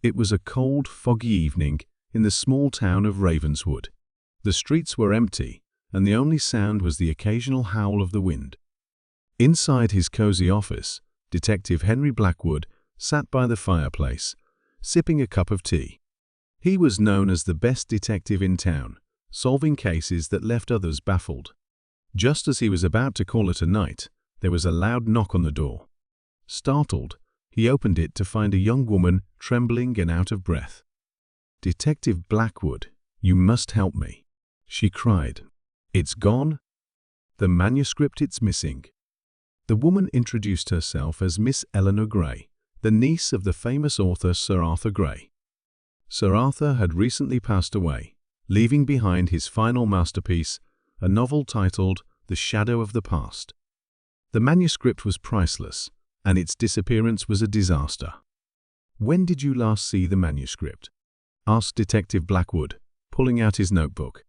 It was a cold, foggy evening in the small town of Ravenswood. The streets were empty, and the only sound was the occasional howl of the wind. Inside his cozy office, Detective Henry Blackwood sat by the fireplace, sipping a cup of tea. He was known as the best detective in town, solving cases that left others baffled. Just as he was about to call it a night, there was a loud knock on the door. Startled, he opened it to find a young woman trembling and out of breath. "Detective Blackwood, you must help me," she cried. "It's gone. The manuscript, it's missing." The woman introduced herself as Miss Eleanor Gray, the niece of the famous author Sir Arthur Gray. Sir Arthur had recently passed away, leaving behind his final masterpiece, a novel titled The Shadow of the Past. The manuscript was priceless, and its disappearance was a disaster. "When did you last see the manuscript?" asked Detective Blackwood, pulling out his notebook.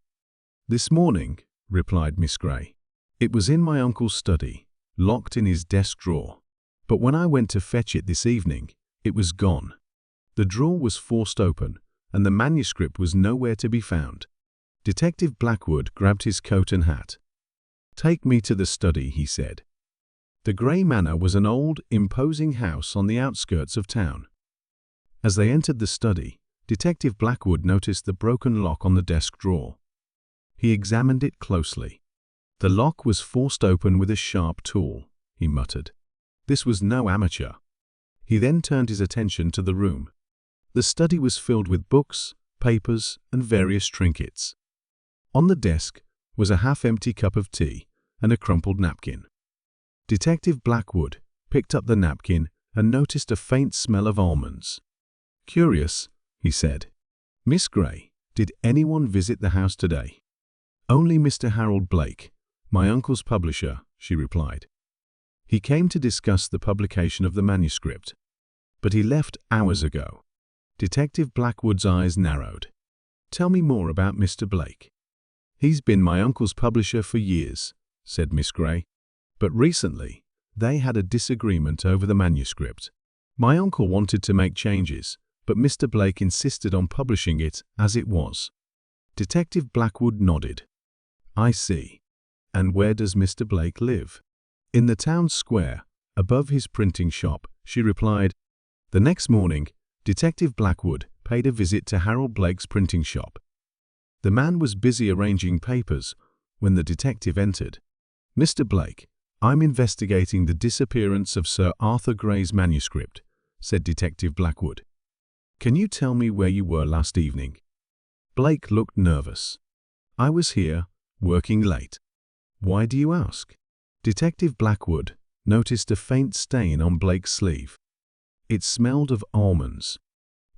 "This morning," replied Miss Gray. "It was in my uncle's study, locked in his desk drawer. But when I went to fetch it this evening, it was gone. The drawer was forced open, and the manuscript was nowhere to be found." Detective Blackwood grabbed his coat and hat. "Take me to the study," he said. The Gray Manor was an old, imposing house on the outskirts of town. As they entered the study, Detective Blackwood noticed the broken lock on the desk drawer. He examined it closely. "The lock was forced open with a sharp tool," he muttered. "This was no amateur." He then turned his attention to the room. The study was filled with books, papers, and various trinkets. On the desk was a half-empty cup of tea and a crumpled napkin. Detective Blackwood picked up the napkin and noticed a faint smell of almonds. "Curious," he said. "Miss Gray, did anyone visit the house today?" "Only Mr. Harold Blake, my uncle's publisher," she replied. "He came to discuss the publication of the manuscript, but he left hours ago." Detective Blackwood's eyes narrowed. "Tell me more about Mr. Blake." "He's been my uncle's publisher for years," said Miss Gray. "But recently, they had a disagreement over the manuscript. My uncle wanted to make changes, but Mr. Blake insisted on publishing it as it was." Detective Blackwood nodded. "I see. And where does Mr. Blake live?" "In the town square, above his printing shop," she replied. The next morning, Detective Blackwood paid a visit to Harold Blake's printing shop. The man was busy arranging papers when the detective entered. "Mr. Blake, I'm investigating the disappearance of Sir Arthur Gray's manuscript," said Detective Blackwood. "Can you tell me where you were last evening?" Blake looked nervous. "I was here, working late." "Why do you ask?" Detective Blackwood noticed a faint stain on Blake's sleeve. It smelled of almonds.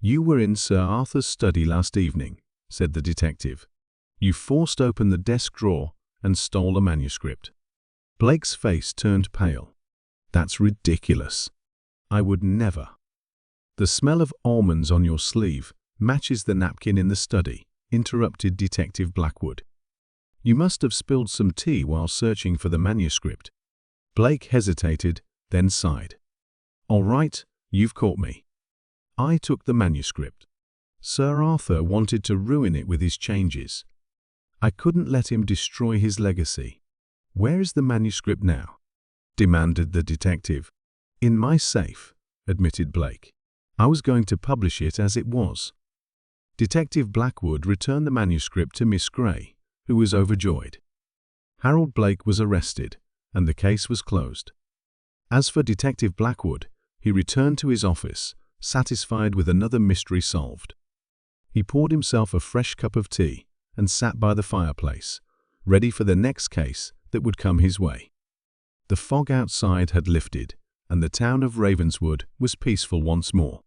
"You were in Sir Arthur's study last evening," said the detective. "You forced open the desk drawer and stole a manuscript." Blake's face turned pale. "That's ridiculous. I would never." "The smell of almonds on your sleeve matches the napkin in the study," interrupted Detective Blackwood. "You must have spilled some tea while searching for the manuscript." Blake hesitated, then sighed. "All right, you've caught me. I took the manuscript. Sir Arthur wanted to ruin it with his changes. I couldn't let him destroy his legacy." "Where is the manuscript now?" demanded the detective. "In my safe," admitted Blake. "I was going to publish it as it was." Detective Blackwood returned the manuscript to Miss Gray, who was overjoyed. Harold Blake was arrested, and the case was closed. As for Detective Blackwood, he returned to his office, satisfied with another mystery solved. He poured himself a fresh cup of tea and sat by the fireplace, ready for the next case that would come his way. The fog outside had lifted, and the town of Ravenswood was peaceful once more.